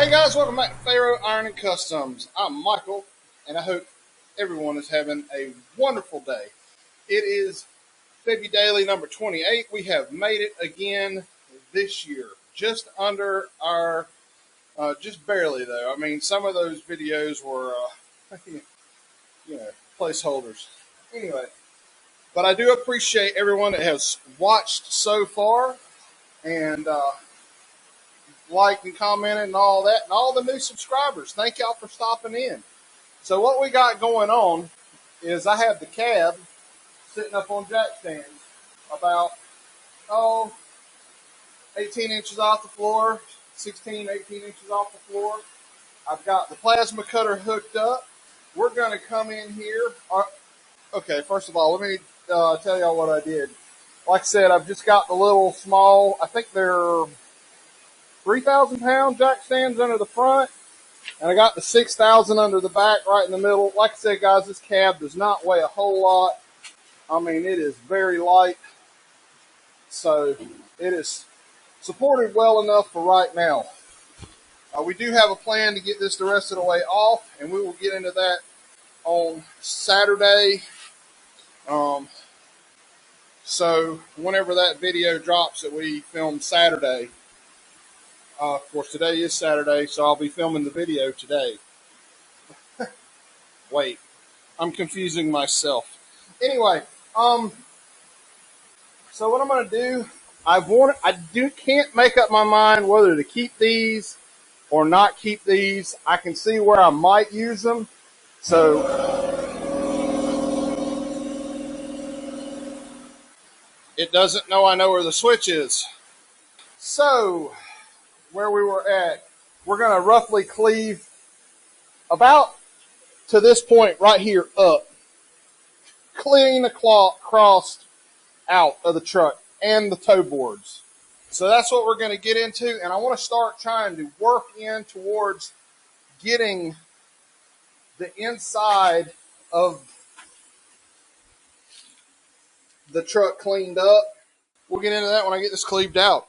Hey guys, welcome back to Pharaoh Iron and Customs. I'm Michael, and I hope everyone is having a wonderful day. It is FebUdaily number 28. We have made it again this year, just under our, just barely though. I mean, some of those videos were, placeholders. Anyway, but I do appreciate everyone that has watched so far, and liked and commented and all that, and all the new subscribers. Thank y'all for stopping in. So what we got going on is I have the cab sitting up on jack stands about, 18 inches off the floor, 16, 18 inches off the floor. I've got the plasma cutter hooked up. We're going to come in here. Okay, first of all, let me tell y'all what I did. Like I said, I've just got the little small, I think they're 3,000 pound jack stands under the front, and I got the 6,000 under the back right in the middle. Like I said, guys, this cab does not weigh a whole lot. I mean, it is very light, so it is supported well enough for right now. We do have a plan to get this the rest of the way off, and we will get into that on Saturday. So whenever that video drops that we filmed Saturday, of course, today is Saturday, so I'll be filming the video today. Wait, I'm confusing myself. Anyway, so what I'm going to do, can't make up my mind whether to keep these or not keep these. I can see where I might use them. So it doesn't know I know where the switch is. So where we were at, we're going to roughly cleave about to this point right here up, clean the cross out of the truck and the toe boards. So that's what we're going to get into, and I want to start trying to work in towards getting the inside of the truck cleaned up. We'll get into that when I get this cleaved out.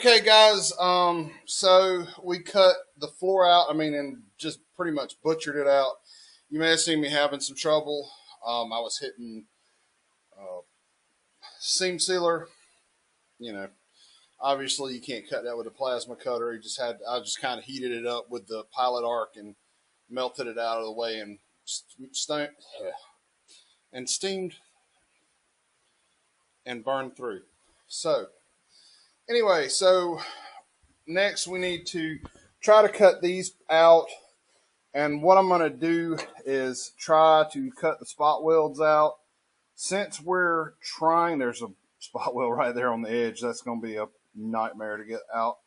Okay, guys. So we cut the floor out. I mean, and just pretty much butchered it out. You may have seen me having some trouble. I was hitting uh, seam sealer. You know, obviously you can't cut that with a plasma cutter. I just kind of heated it up with the pilot arc and melted it out of the way and and steamed and burned through. So anyway, so next we need to try to cut these out. And what I'm going to do is try to cut the spot welds out. Since we're trying, there's a spot weld right there on the edge. That's going to be a nightmare to get out.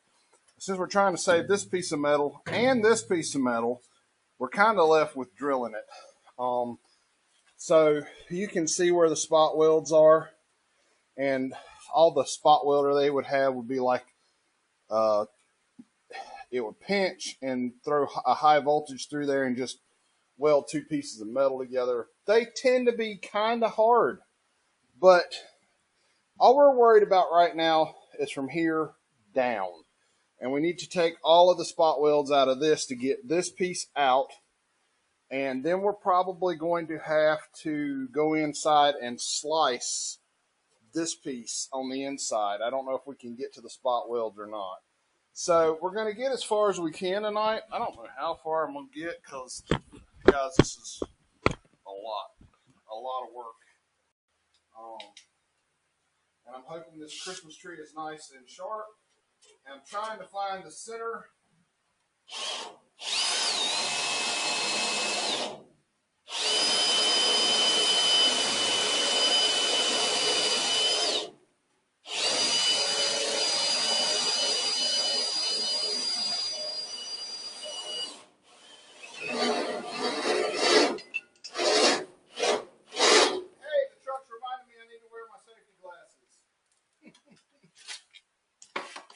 Since we're trying to save this piece of metal and this piece of metal, we're kind of left with drilling it. So you can see where the spot welds are. And all the spot welder they would have would be like it would pinch and throw a high voltage through there and just weld two pieces of metal together. They tend to be kind of hard, but all we're worried about right now is from here down. And we need to take all of the spot welds out of this to get this piece out. And then we're probably going to have to go inside and slice this piece on the inside. I don't know if we can get to the spot welds or not. So we're going to get as far as we can tonight. I don't know how far I'm going to get because, guys, this is a lot of work. And I'm hoping this Christmas tree is nice and sharp. And I'm trying to find the center.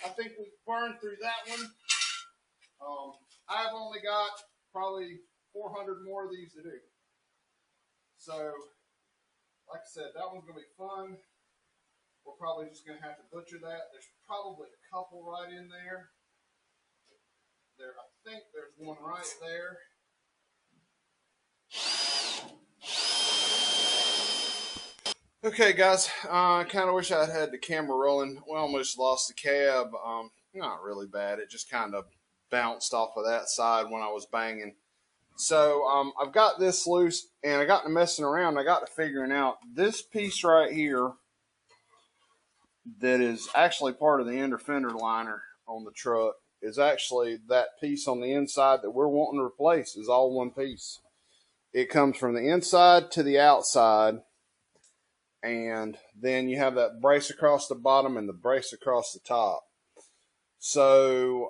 I think we burned through that one. I've only got probably 400 more of these to do. So, like I said, that one's going to be fun. We're probably just going to have to butcher that. There's probably a couple right in there. I think there's one right there. Okay, guys, I kind of wish I had the camera rolling. We almost lost the cab. Not really bad. It just kind of bounced off of that side when I was banging. So I've got this loose, and I got to messing around. I got to figuring out this piece right here that is actually part of the inner fender liner on the truck is actually that piece on the inside that we're wanting to replace is all one piece. It comes from the inside to the outside. And then you have that brace across the bottom and the brace across the top. So,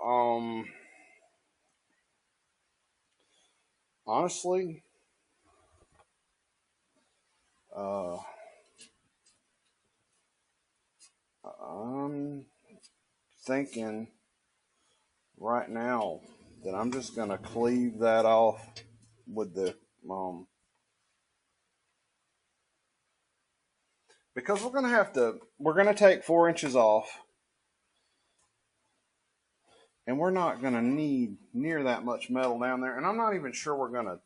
honestly, I'm thinking right now that I'm just going to cleave that off with the, because we're going to take 4 inches off, and we're not going to need near that much metal down there. And I'm not even sure what we're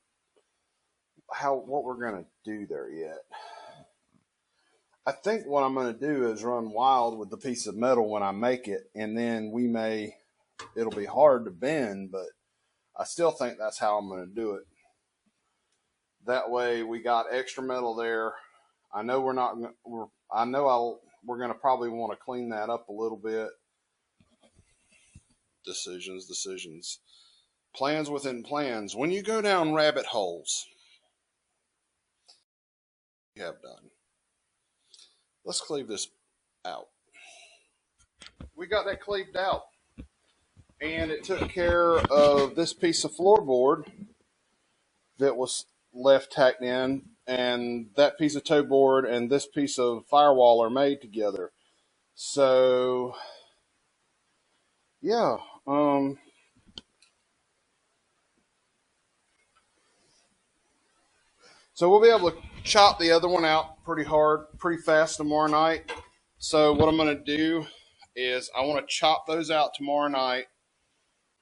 going to do there yet. I think what I'm going to do is run wild with the piece of metal when I make it, and then it'll be hard to bend, but I still think that's how I'm going to do it. That way we got extra metal there. I know we're going to probably want to clean that up a little bit. Decisions. Plans within plans. When you go down rabbit holes, you have done. Let's cleave this out. We got that cleaved out. And it took care of this piece of floorboard that was left tacked in, and that piece of toe board and this piece of firewall are made together. So, yeah. So we'll be able to chop the other one out pretty hard, pretty fast tomorrow night. So what I'm going to do is I want to chop those out tomorrow night,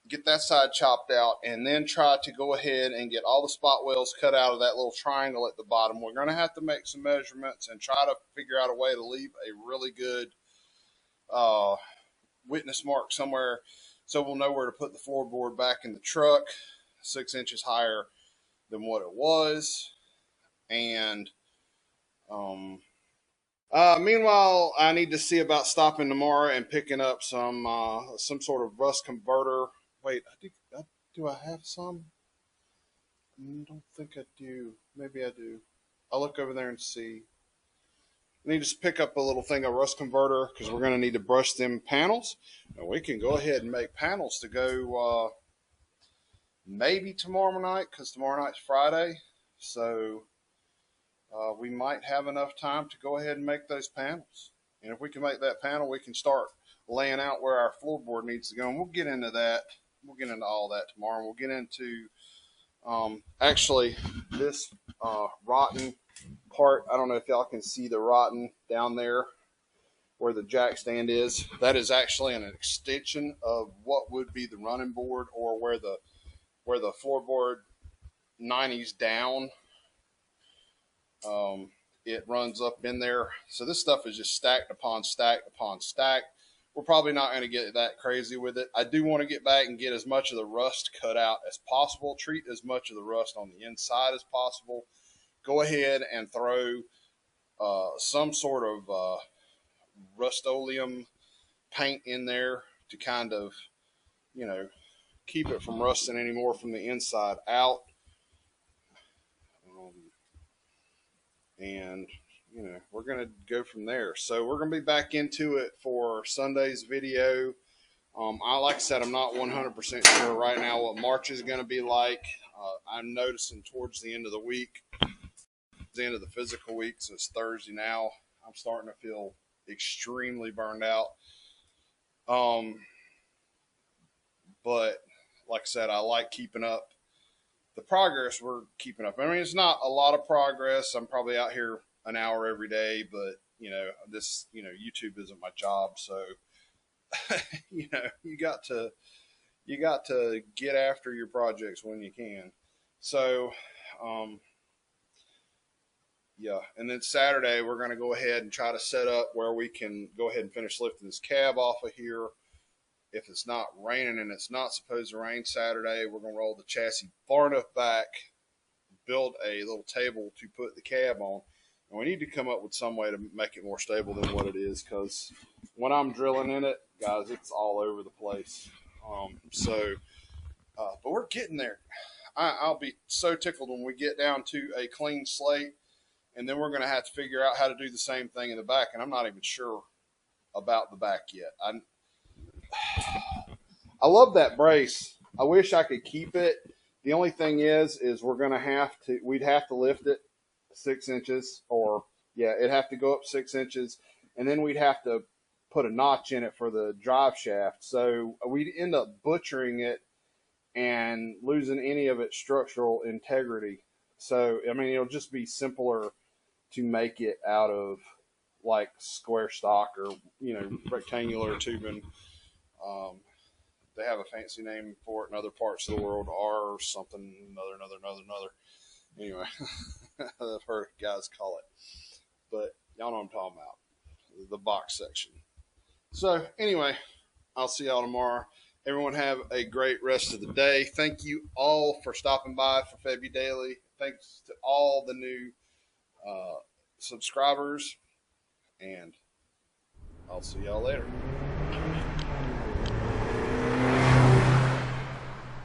get that side chopped out, and then try to go ahead and get all the spot wells cut out of that little triangle at the bottom. We're going to have to make some measurements and try to figure out a way to leave a really good uh, witness mark somewhere so we'll know where to put the floorboard back in the truck 6 inches higher than what it was. And meanwhile, I need to see about stopping tomorrow and picking up some sort of rust converter. Wait, do I have some? I don't think I do. Maybe I do. I'll look over there and see. I need to pick up a little thing of rust converter because we're going to need to brush them panels. And we can go ahead and make panels to go maybe tomorrow night because tomorrow night's Friday. So we might have enough time to go ahead and make those panels. And if we can make that panel, we can start laying out where our floorboard needs to go. And we'll get into that. We'll get into all that tomorrow. We'll get into actually this rotten part. I don't know if y'all can see the rotten down there where the jack stand is. That is actually an extension of what would be the running board, or where the floorboard 90s down. It runs up in there. So this stuff is just stacked upon stacked upon stacked. We're probably not going to get that crazy with it. I do want to get back and get as much of the rust cut out as possible. Treat as much of the rust on the inside as possible. Go ahead and throw some sort of Rust-Oleum paint in there to kind of, keep it from rusting anymore from the inside out. And we're going to go from there. So we're going to be back into it for Sunday's video. Like I said, I'm not 100% sure right now what March is going to be like. I'm noticing towards the end of the week, the end of the physical week, so it's Thursday now, I'm starting to feel extremely burned out. But like I said, I like keeping up the progress we're keeping up. I mean, it's not a lot of progress. I'm probably out here an hour every day, but YouTube isn't my job. So, you got to get after your projects when you can. So, yeah. And then Saturday, we're going to go ahead and try to set up where we can go ahead and finish lifting this cab off of here. If it's not raining, and it's not supposed to rain Saturday, we're going to roll the chassis far enough back, build a little table to put the cab on. And we need to come up with some way to make it more stable than what it is, because when I'm drilling in it, guys, it's all over the place. But we're getting there. I'll be so tickled when we get down to a clean slate, and then we're going to have to figure out how to do the same thing in the back. And I'm not even sure about the back yet. I love that brace. I wish I could keep it. The only thing is we'd have to lift it 6 inches, it'd have to go up 6 inches, and then we'd have to put a notch in it for the drive shaft. So we'd end up butchering it and losing any of its structural integrity. So, I mean, it'll just be simpler to make it out of like square stock or, rectangular tubing. They have a fancy name for it in other parts of the world, or something, another. Anyway, I've heard guys call it, but y'all know what I'm talking about, the box section. So anyway, I'll see y'all tomorrow. Everyone have a great rest of the day. Thank you all for stopping by for FebUdaily. Thanks to all the new subscribers, and I'll see y'all later.